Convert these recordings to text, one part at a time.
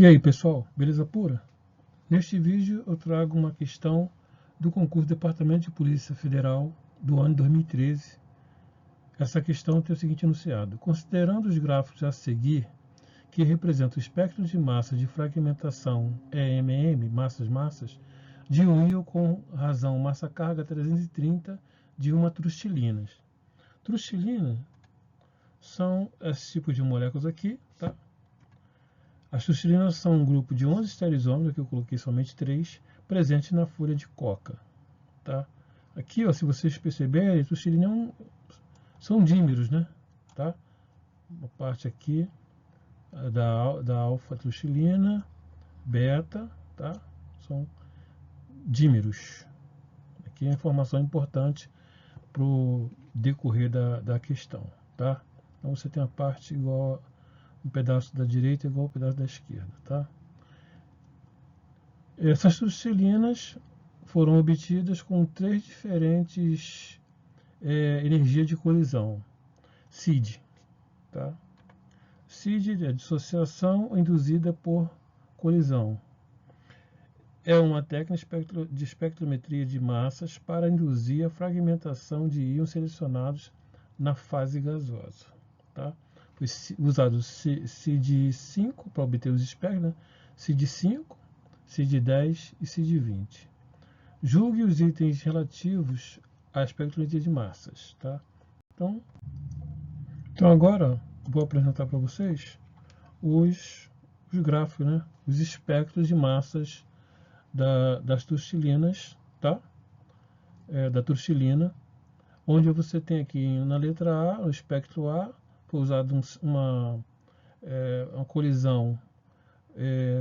E aí pessoal, beleza pura? Neste vídeo eu trago uma questão do concurso do Departamento de Polícia Federal do ano 2013. Essa questão tem o seguinte enunciado: considerando os gráficos a seguir, que representam o espectro de massa de fragmentação EMM, massas, de um íon com razão massa-carga 330 de uma trustilina. Trustilina são esses tipos de moléculas aqui, tá? As trustilinas são um grupo de 11 estereisômeros, aqui eu coloquei somente 3, presentes na folha de coca. Tá? Aqui, ó, se vocês perceberem, trustilinas são dímeros, né? Tá? Uma parte aqui da alfa-trustilina, beta, tá? São dímeros. Aqui é a informação importante para o decorrer da questão. Tá? Então você tem a parte igual um pedaço da direita igual ao pedaço da esquerda, tá? Essas trustilinas foram obtidas com 3 diferentes energias de colisão. CID, tá? CID é dissociação induzida por colisão. É uma técnica de espectrometria de massas para induzir a fragmentação de íons selecionados na fase gasosa, tá? Foi usado CID5 para obter os espectros, né? CID5, CID10 e CID20. Julgue os itens relativos à espectrometria de massas. Tá? Então agora vou apresentar para vocês os gráficos, né? Os espectros de massas das trustilinas, tá? Da trustilina, onde você tem aqui na letra A, o espectro A, foi usado uma colisão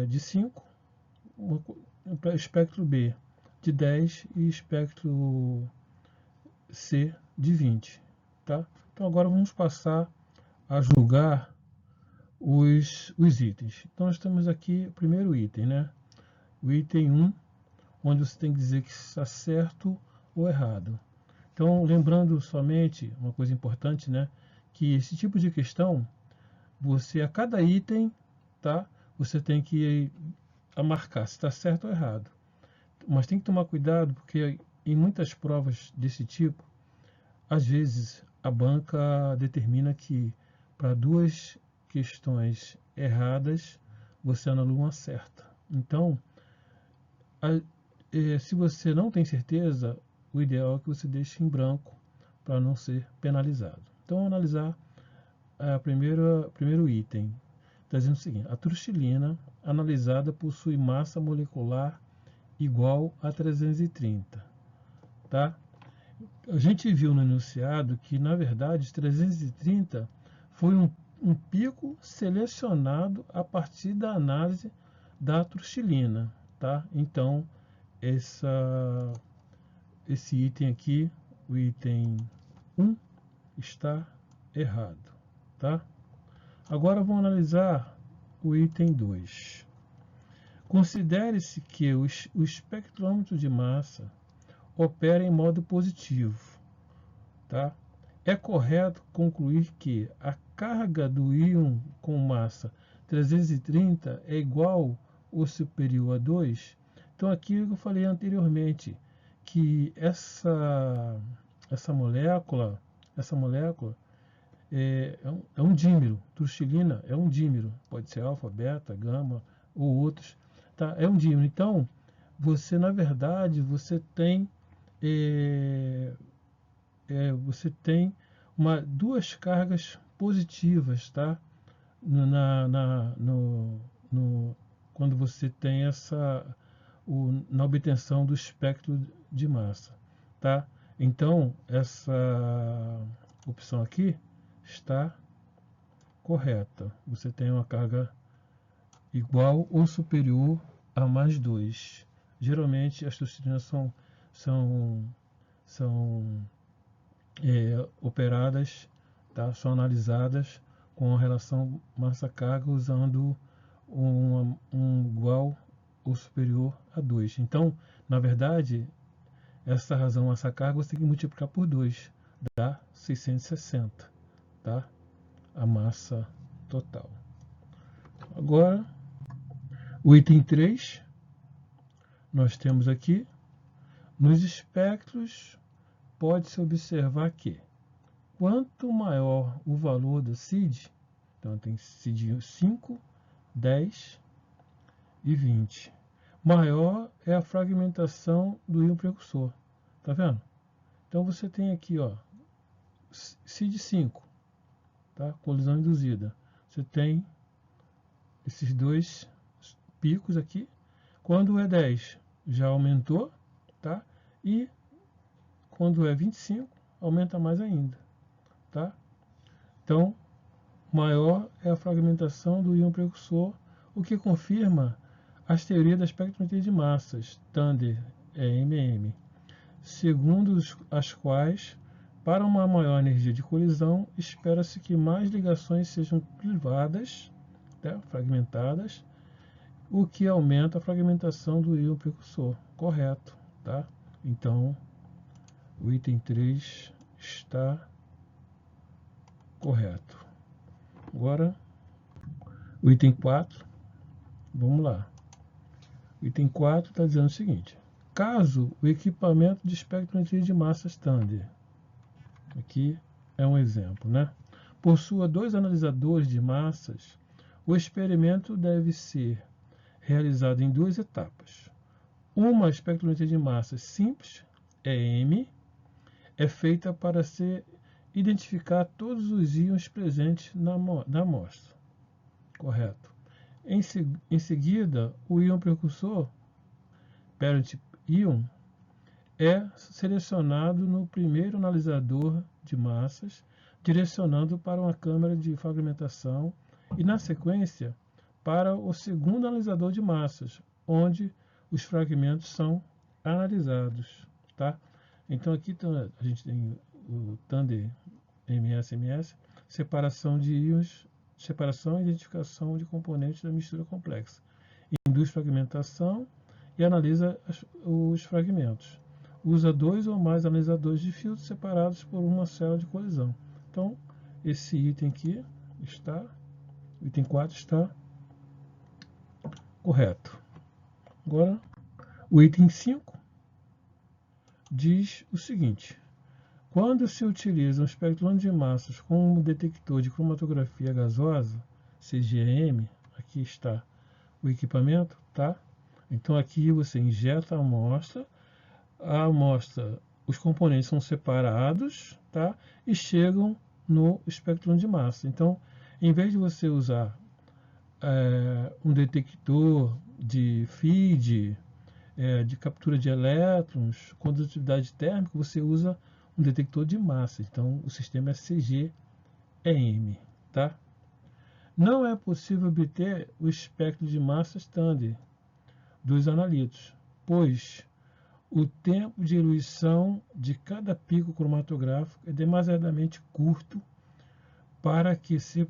de 5, espectro B de 10 e espectro C de 20. Tá? Então agora vamos passar a julgar os itens. Então nós temos aqui o primeiro item, né? O item 1, onde você tem que dizer que está certo ou errado. Então, lembrando somente uma coisa importante, né? Que esse tipo de questão, você a cada item, tá? Você tem que marcar se está certo ou errado. Mas tem que tomar cuidado, porque em muitas provas desse tipo, às vezes a banca determina que para 2 questões erradas, você anula uma certa. Então, se você não tem certeza, o ideal é que você deixe em branco para não ser penalizado. Então, vamos analisar primeiro item. Está dizendo o seguinte: a trustilina analisada possui massa molecular igual a 330. Tá? A gente viu no enunciado que, na verdade, 330 foi um pico selecionado a partir da análise da trustilina. Tá? Então, esse item aqui, o item 1, está errado. Tá? Agora vamos analisar o item 2. Considere-se que o espectrômetro de massa opera em modo positivo. Tá? É correto concluir que a carga do íon com massa 330 é igual ou superior a 2. Então aqui eu falei anteriormente que essa molécula é um dímero. Trustilina é um dímero, pode ser alfa, beta, gama ou outros, tá? É um dímero. Então você, na verdade, você tem duas cargas positivas, tá? Quando você tem na obtenção do espectro de massa, tá? Então essa opção aqui está correta. Você tem uma carga igual ou superior a mais 2. Geralmente as trustilinas são operadas, tá? São analisadas com a relação massa-carga usando um igual ou superior a 2. Então, na verdade, essa razão massa-carga você tem que multiplicar por 2, dá 660, tá? A massa total. Agora, O item 3, nós temos aqui, nos espectros, pode-se observar que, quanto maior o valor do CID, então tem CID 5, 10 e 20, maior é a fragmentação do íon precursor. Tá vendo? Então você tem aqui, ó, CID 5, tá? Colisão induzida. Você tem esses dois picos aqui. Quando é 10, já aumentou, tá? E quando é 25, aumenta mais ainda, tá? Então, maior é a fragmentação do íon precursor, o que confirma as teorias da espectrometria de massas, Thunder, MM, segundo as quais, para uma maior energia de colisão, espera-se que mais ligações sejam clivadas, tá? Fragmentadas, o que aumenta a fragmentação do íon precursor. Correto, tá? Então, o item 3 está correto. Agora, o item 4, vamos lá. O item 4 está dizendo o seguinte: caso o equipamento de espectrometria de massas Thunder, aqui é um exemplo, né, possua 2 analisadores de massas, o experimento deve ser realizado em 2 etapas. Uma espectrometria de massas simples, EM, é feita para se identificar todos os íons presentes na amostra. Correto. Em seguida, o íon precursor, parent íon, é selecionado no primeiro analisador de massas, direcionando para uma câmara de fragmentação e, na sequência, para o segundo analisador de massas, onde os fragmentos são analisados. Tá? Então, aqui a gente tem o Thunder MS, separação de íons, separação e identificação de componentes da mistura complexa. Induz fragmentação e analisa os fragmentos. Usa 2 ou mais analisadores de filtro separados por uma célula de colisão. Então, esse item aqui está, o item 4 está correto. Agora, o item 5 diz o seguinte: quando se utiliza um espectrômetro de massas com um detector de cromatografia gasosa, CGM, aqui está o equipamento, tá? Então aqui você injeta a amostra, os componentes são separados, tá? E chegam no espectrômetro de massa. Então, em vez de você usar um detector de feed, de captura de elétrons, condutividade térmica, você usa um detector de massa. Então, o sistema é CGEM, tá? Não é possível obter o espectro de massa Thunder dos analitos, pois o tempo de eluição de cada pico cromatográfico é demasiadamente curto para que se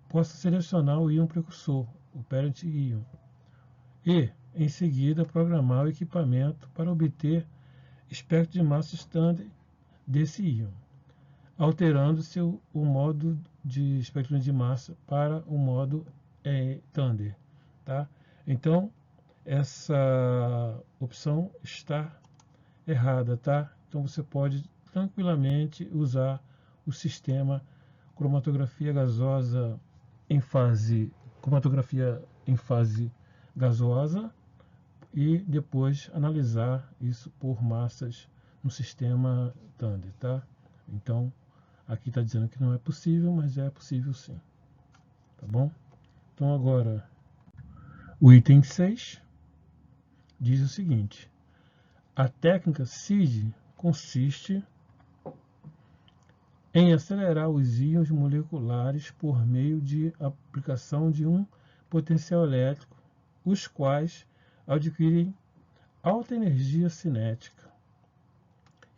possa selecionar o íon precursor, o parent íon, e, em seguida, programar o equipamento para obter espectro de massa Thunder desse íon, alterando-se o modo de espectro de massa para o modo Thunder. Tá? Então, essa opção está errada, tá? Então você pode tranquilamente usar o sistema cromatografia gasosa cromatografia em fase gasosa e depois analisar isso por massas no sistema Thunder, tá? Então, aqui está dizendo que não é possível, mas é possível sim, tá bom? Então agora, o item 6 diz o seguinte: a técnica CID consiste em acelerar os íons moleculares por meio de aplicação de um potencial elétrico, os quais adquirem alta energia cinética.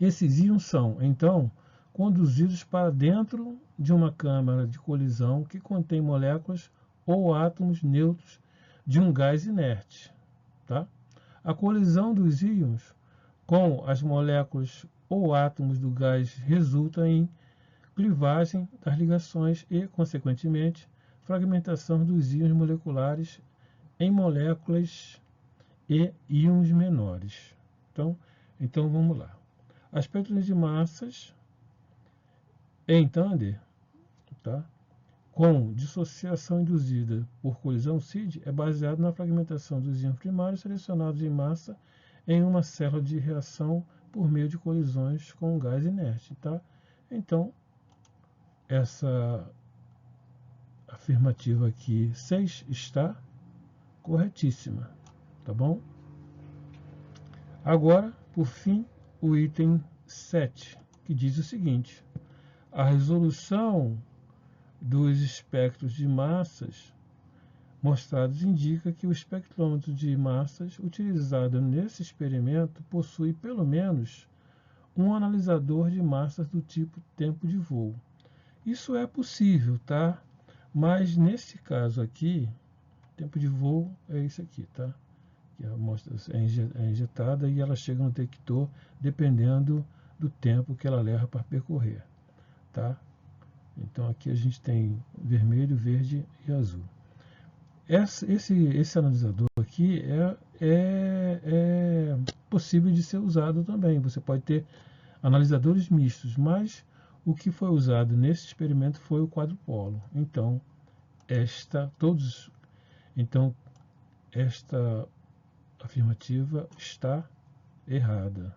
Esses íons são, então, conduzidos para dentro de uma câmara de colisão que contém moléculas ou átomos neutros de um gás inerte. Tá? A colisão dos íons com as moléculas ou átomos do gás resulta em clivagem das ligações e, consequentemente, fragmentação dos íons moleculares em moléculas e íons menores. Então vamos lá. A espectrometria de massas em Thunder, tá? Com dissociação induzida por colisão CID é baseado na fragmentação dos íons primários selecionados em massa em uma célula de reação por meio de colisões com um gás inerte, tá? Então, essa afirmativa aqui 6 está corretíssima, tá bom? Agora, por fim, o item 7, que diz o seguinte: a resolução dos espectros de massas mostrados indica que o espectrômetro de massas utilizado nesse experimento possui pelo menos um analisador de massas do tipo tempo de voo. Isso é possível, tá? Mas nesse caso aqui, tempo de voo é isso aqui, tá? Que a amostra é injetada e ela chega no detector dependendo do tempo que ela leva para percorrer, tá? Então aqui a gente tem vermelho, verde e azul. Esse analisador aqui é possível de ser usado também. Você pode ter analisadores mistos, mas o que foi usado nesse experimento foi o quadrupolo. Então esta afirmativa está errada.